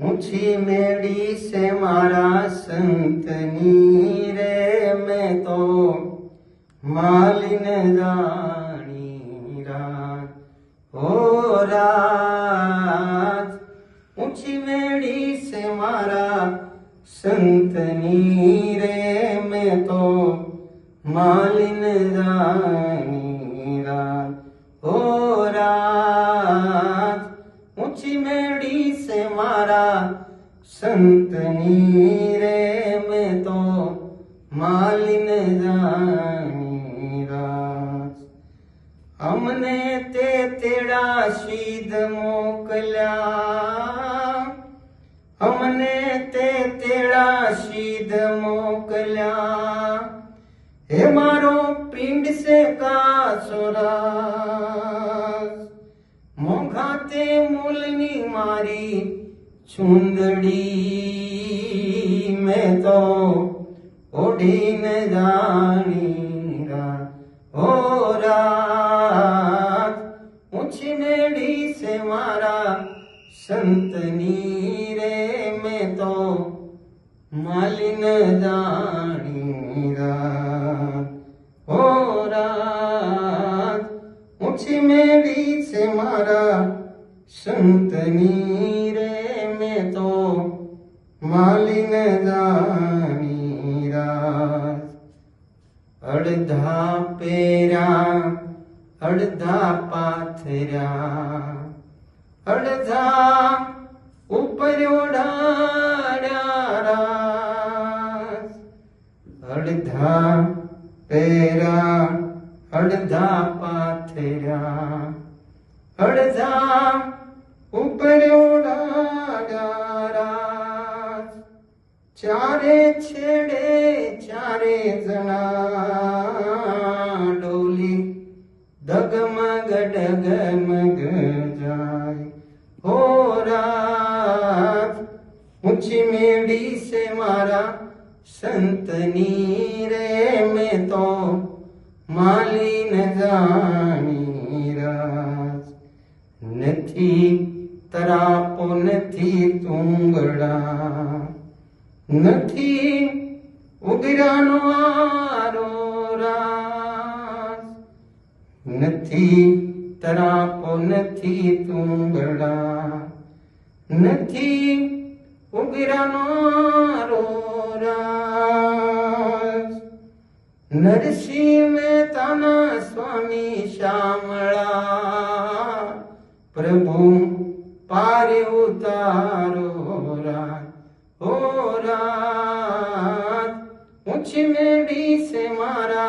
ऊंची मेड़ी से मारा संतनी रे मैं तो मालिन जानी रात हो रात। ऊंची मेड़ी से मारा संतनी रे मैं तो मालिन जानी रात हो रात। ऊंची मेड़ी से मारा संतनी रे मैं तो मालिन जानी रात। हमने ते तेड़ा शीद मोकल्या, हमने ते तेड़ा शीद मोकल्या। हे मारो पिंड से का सुराज, मोघाते मूलनी मारी चुंदड़ी में तो ओढ़ी न जानी रात हो रात। ऊंची मेड़ी से मारा संतनी रे मैं तो मालिन जानी रात हो रात। ऊंची मेड़ी से मारा संतनी रे मैं तो मालिन जानी रात। अड़धा पेरा अड़धा पाथरा, अड़धा ऊपर उड़ाड़ा रास। अड़धा पेरा अड़धा पाथरा, अड़धा ऊपर उड़ाड़ा रास। चारे छेड़े चारे जना डोली डगमग डगमग जाए हो रात। ऊंची मेड़ी से मारा संतनी रे मैं तो मालिन जानी रात। नथी तरापो नथी तुंगड़ा, नथी उगरानो आरो रास। नथी तरापो नथी तुंगड़ा, नथी उगरानो आरो रास। नरसिंह मेहताना स्वामी श्यामला, प्रभु पारे उतारो रात हो रात। ऊंची मेड़ी से मारा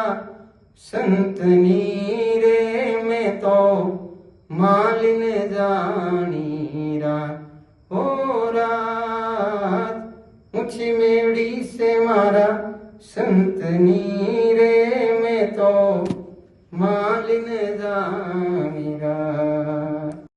संतनी रे मैं तो मालिन जानी रात हो रात। ऊंची मेड़ी से मारा संतनी रे मैं तो मालिन जानी।